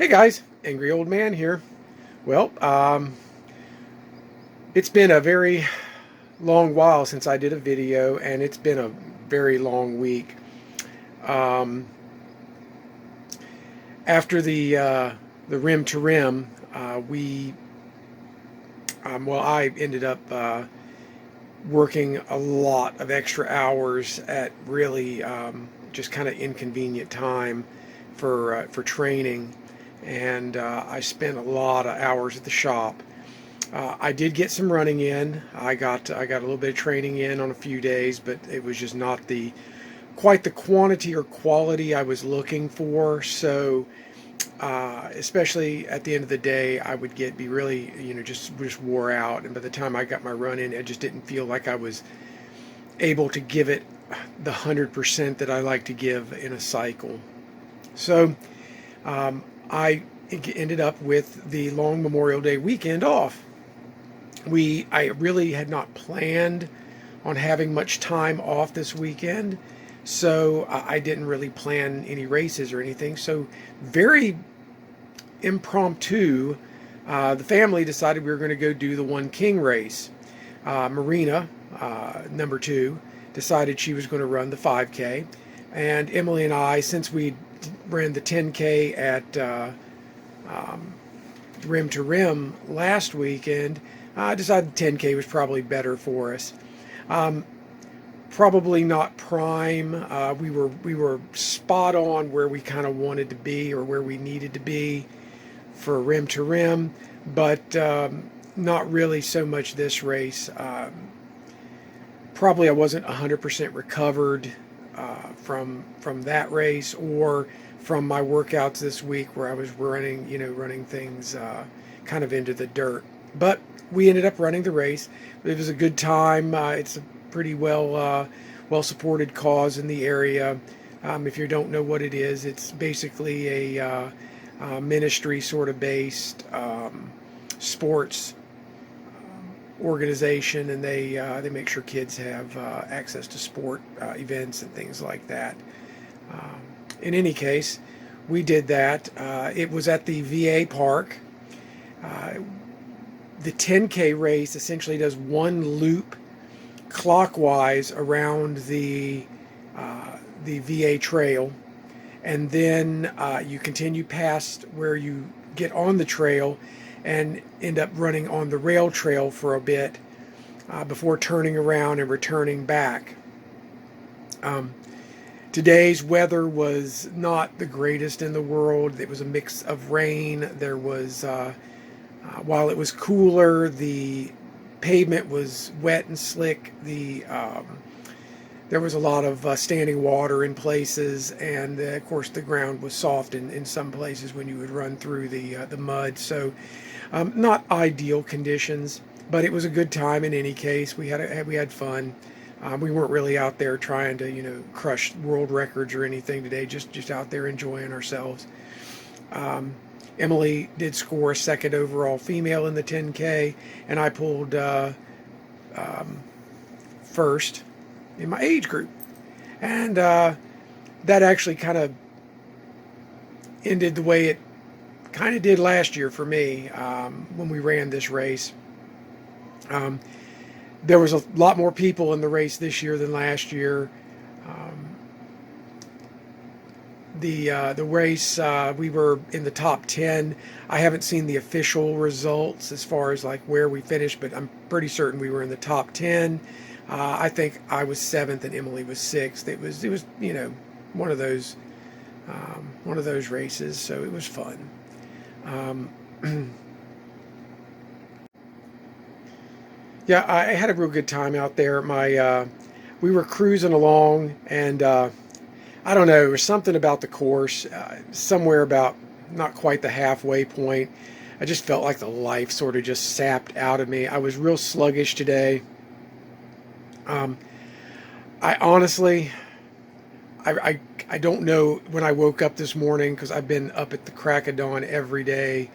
guys, Angry Old Man here. Well, it's been a very long while since I did a video, and it's been a very long week. Um, After the rim to rim, I ended up working a lot of extra hours at really just kind of inconvenient time for training, and I spent a lot of hours at the shop. I did get some running in. I got a little bit of training in on a few days, but it was just not the quite the quantity or quality I was looking for. So, especially at the end of the day, I would be really, just wore out. And by the time I got my run in, I just didn't feel like I was able to give it the 100% that I like to give in a cycle. So, I ended up with the long Memorial Day weekend off. I really had not planned on having much time off this weekend, so I didn't really plan any races or anything. So very impromptu, the family decided we were going to go do the One King race. Marina, number 2, decided she was going to run the 5K, and Emily and I, since we ran the 10K at rim to rim last weekend, I decided 10K was probably better for us. Probably not prime. We were spot on where we kind of wanted to be, or where we needed to be for rim to rim, but not really so much this race. Probably I wasn't 100% recovered from that race, or from my workouts this week, where I was running things kind of into the dirt. But we ended up running the race. It was a good time. It's a pretty well supported cause in the area. If you don't know what it is, it's basically a ministry sort of based sports organization, and they make sure kids have access to sport events and things like that. In any case, we did that. It was at the VA park. The 10K race essentially does one loop clockwise around the VA trail, and then you continue past where you get on the trail and end up running on the rail trail for a bit before turning around and returning back. Today's weather was not the greatest in the world. It was a mix of rain. There was while it was cooler, the pavement was wet and slick. There was a lot of standing water in places, and of course the ground was soft in some places when you would run through the mud. So not ideal conditions, but it was a good time in any case. We had fun. We weren't really out there trying to crush world records or anything today. Just out there enjoying ourselves. Emily did score second overall female in the 10K, and I pulled first in my age group. And that actually kind of ended the way it kind of did last year for me when we ran this race. There was a lot more people in the race this year than last year. The race, we were in the top 10. I haven't seen the official results as far as like where we finished, but I'm pretty certain we were in the top 10. I think I was 7th and Emily was 6th. It was one of those races, so it was fun. Yeah, I had a real good time out there. We were cruising along, and I don't know, there was something about the course, somewhere about not quite the halfway point. I just felt like the life sort of just sapped out of me. I was real sluggish today. I honestly, I don't know when I woke up this morning, because I've been up at the crack of dawn every day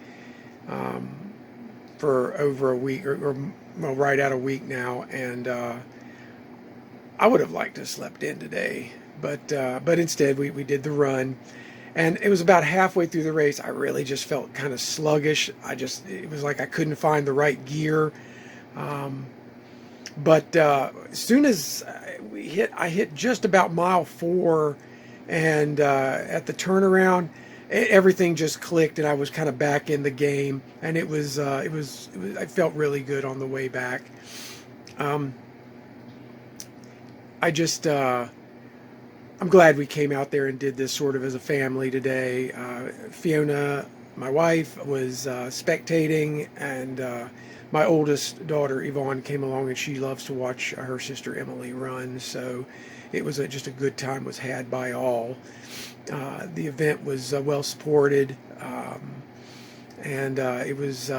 for over a week, or well, right at a week now, and I would have liked to have slept in today, but instead we did the run. And it was about halfway through the race, I really just felt kind of sluggish. It was like I couldn't find the right gear. Um, but as soon as I hit just about mile 4, and at the turnaround, everything just clicked, and I was kind of back in the game, and I felt really good on the way back. Um, I just I'm glad we came out there and did this sort of as a family today. Fiona, my wife, was spectating, and my oldest daughter Yvonne came along, and she loves to watch her sister Emily run. So it was just a good time was had by all. The event was well supported, and it was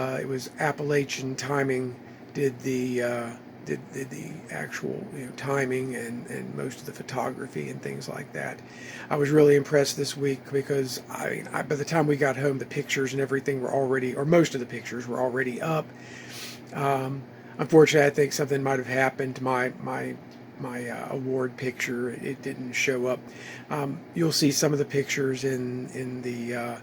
Appalachian Timing did the actual timing and most of the photography and things like that. I was really impressed this week because by the time we got home, the pictures and everything were already, or most of the pictures were already up. Unfortunately, I think something might have happened to my award picture. It didn't show up. You'll see some of the pictures in the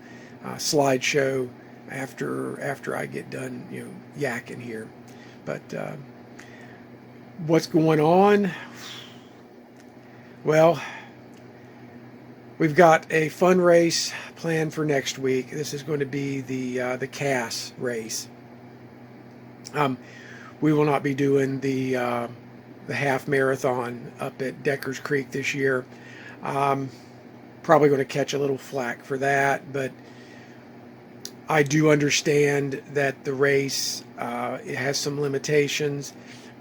slideshow after I get done yakking here. But what's going on? Well, we've got a fun race planned for next week. This is going to be the Cass race. We will not be doing the half marathon up at Decker's Creek this year. Probably going to catch a little flack for that, but I do understand that the race it has some limitations,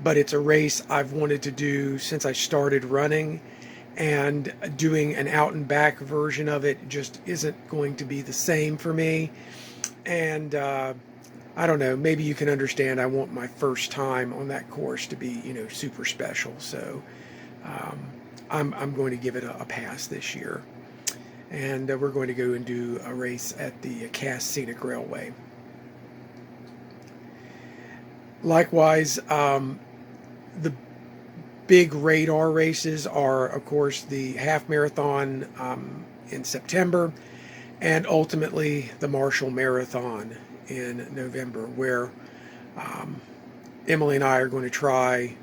but it's a race I've wanted to do since I started running, and doing an out and back version of it just isn't going to be the same for me. And I don't know, maybe you can understand I want my first time on that course to be super special. So I'm going to give it a pass this year. And we're going to go and do a race at the Cass Scenic Railway. Likewise, the big radar races are, of course, the half marathon in September, and ultimately the Marshall Marathon in November, where Emily and I are going to try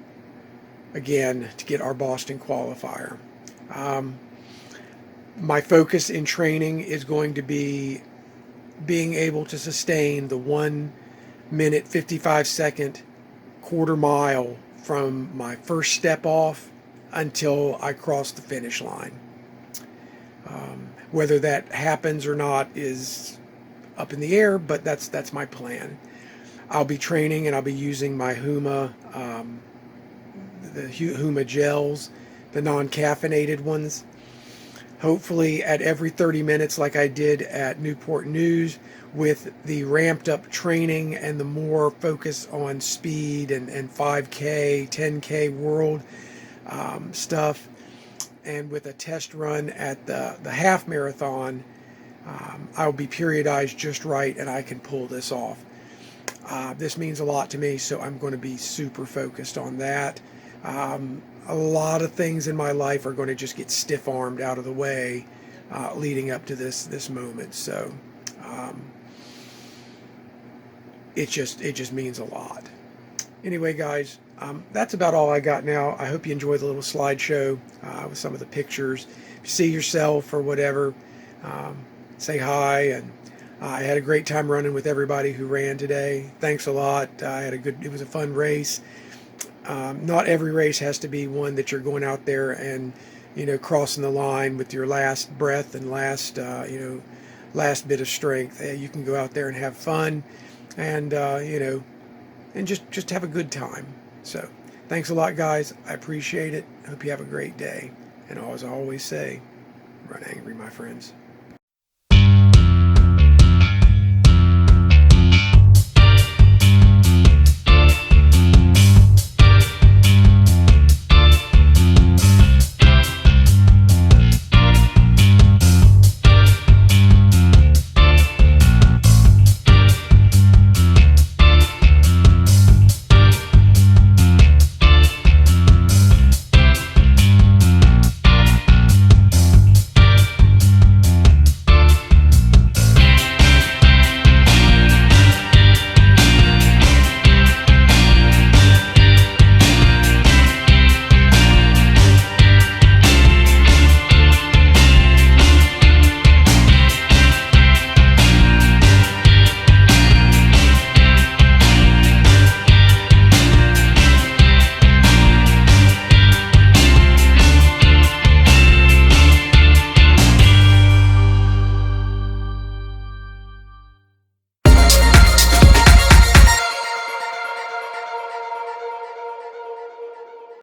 again to get our Boston qualifier. My focus in training is going to be being able to sustain the 1 minute 55-second quarter mile from my first step off until I cross the finish line. Whether that happens or not is up in the air, but that's my plan. I'll be training, and I'll be using my Huma, the Huma gels, the non-caffeinated ones. Hopefully at every 30 minutes, like I did at Newport News, with the ramped up training and the more focus on speed and 5K, 10K world stuff, and with a test run at the half marathon, I'll be periodized just right, and I can pull this off. This means a lot to me, so I'm going to be super focused on that. A lot of things in my life are going to just get stiff-armed out of the way leading up to this moment. So it just means a lot. Anyway, guys, that's about all I got now. I hope you enjoyed the little slideshow with some of the pictures. If you see yourself or whatever, say hi. And I had a great time running with everybody who ran today. Thanks a lot. It was a fun race. Not every race has to be one that you're going out there and crossing the line with your last breath and last bit of strength. You can go out there and have fun, and and just have a good time. So thanks a lot, guys. I appreciate it. Hope you have a great day. And as I always say, run angry, my friends.